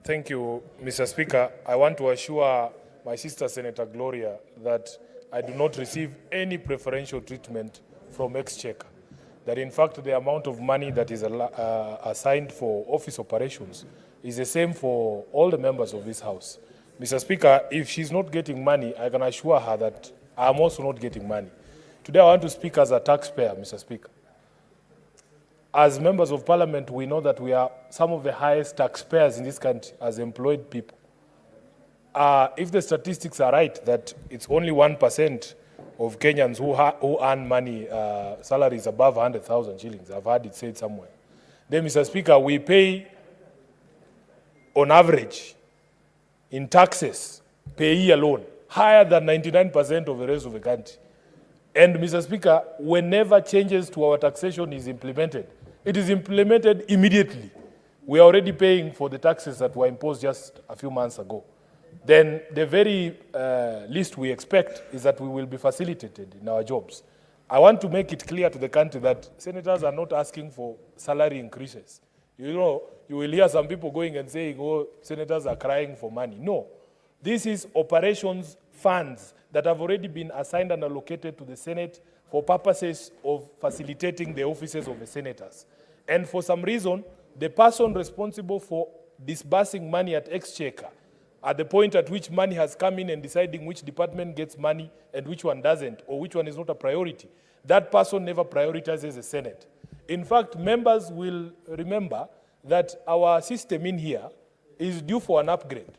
Thank you, Mr. Speaker. I want to assure my sister, Senator Gloria, that I do not receive any preferential treatment from Exchequer. That in fact the amount of money that is assigned for office operations is the same for all the members of this House. Mr. Speaker, if she's not getting money, I can assure her that I'm also not getting money. Today I want to speak as a taxpayer, Mr. Speaker. As members of parliament, we know that we are some of the highest taxpayers in this country as employed people. If the statistics are right, that it's only 1% of Kenyans who earn money, salaries above 100,000 shillings, I've heard it said somewhere. Then, Mr. Speaker, we pay, on average, in taxes, per year alone, higher than 99% of the rest of the country. And, Mr. Speaker, whenever changes to our taxation is implemented, it is implemented immediately. We are already paying for the taxes that were imposed just a few months ago. Then the very least we expect is that we will be facilitated in our jobs. I want to make it clear to the country that senators are not asking for salary increases. You know, you will hear some people going and saying, oh, senators are crying for money. No, this is operations funds that have already been assigned and allocated to the Senate for purposes of facilitating the offices of the senators. And for some reason, the person responsible for disbursing money at Exchequer, at the point at which money has come in and deciding which department gets money and which one doesn't, or which one is not a priority, that person never prioritizes the Senate. In fact, members will remember that our system in here is due for an upgrade.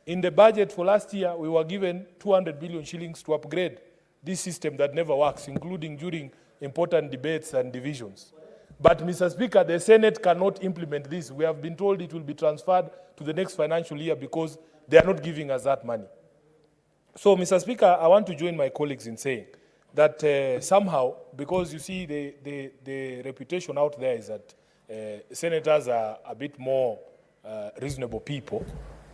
In the budget for last year, we were given 200 billion shillings to upgrade this system that never works, including during important debates and divisions. But, Mr. Speaker, the Senate cannot implement this. We have been told it will be transferred to the next financial year because they are not giving us that money. So, Mr. Speaker, I want to join my colleagues in saying that somehow, because you see the reputation out there is that senators are a bit more reasonable people,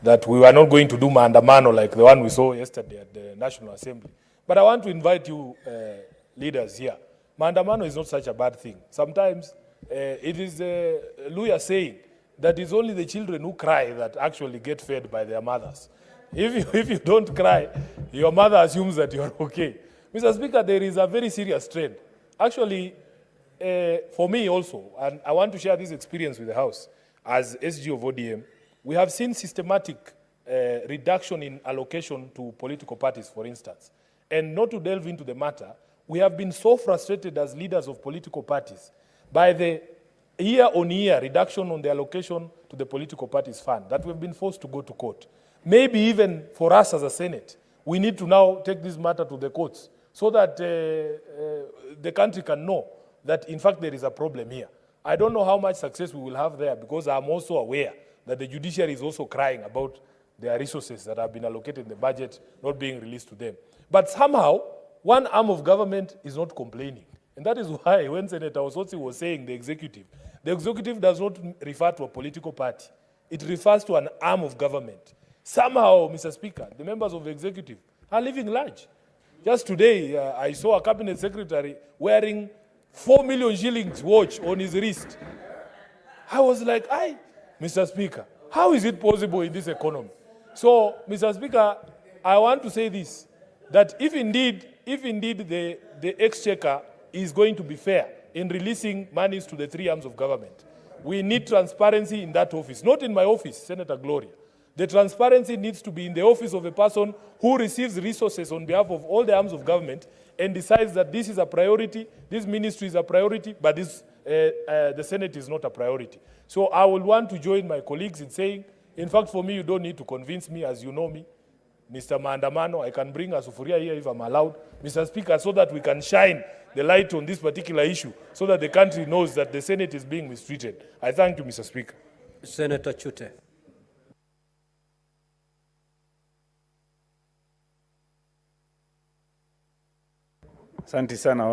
that we were not going to do maandamano like the one we saw yesterday at the National Assembly. But I want to invite you leaders here. Maandamano is not such a bad thing. Sometimes it is Luya saying that it's only the children who cry that actually get fed by their mothers. If you don't cry, your mother assumes that you're okay. Mr. Speaker, there is a very serious trend. Actually, for me also, and I want to share this experience with the House, as SG of ODM, we have seen systematic reduction in allocation to political parties, for instance. And not to delve into the matter, we have been so frustrated as leaders of political parties by the year-on-year reduction on the allocation to the political parties fund that we've been forced to go to court. Maybe even for us as a Senate, we need to now take this matter to the courts so that the country can know that, in fact, there is a problem here. I don't know how much success we will have there because I'm also aware that the judiciary is also crying about their resources that have been allocated in the budget not being released to them. But somehow, one arm of government is not complaining. And that is why when Senator Osotsi was saying the executive does not refer to a political party. It refers to an arm of government. Somehow, Mr. Speaker, the members of the executive are living large. Just today, I saw a cabinet secretary wearing 4 million shillings watch on his wrist. I was like, Mr. Speaker, how is it possible in this economy? So, Mr. Speaker, I want to say this, that if indeed the Exchequer is going to be fair in releasing monies to the three arms of government, we need transparency in that office, not in my office, Senator Gloria. The transparency needs to be in the office of a person who receives resources on behalf of all the arms of government and decides that this is a priority, this ministry is a priority, but the Senate is not a priority. So I will want to join my colleagues in saying, in fact, for me, you don't need to convince me, as you know me, Mr. Maandamano. I can bring a sufuria here if I'm allowed, Mr. Speaker, so that we can shine the light on this particular issue, so that the country knows that the Senate is being mistreated. I thank you, Mr. Speaker. Senator Chute. Asante sana.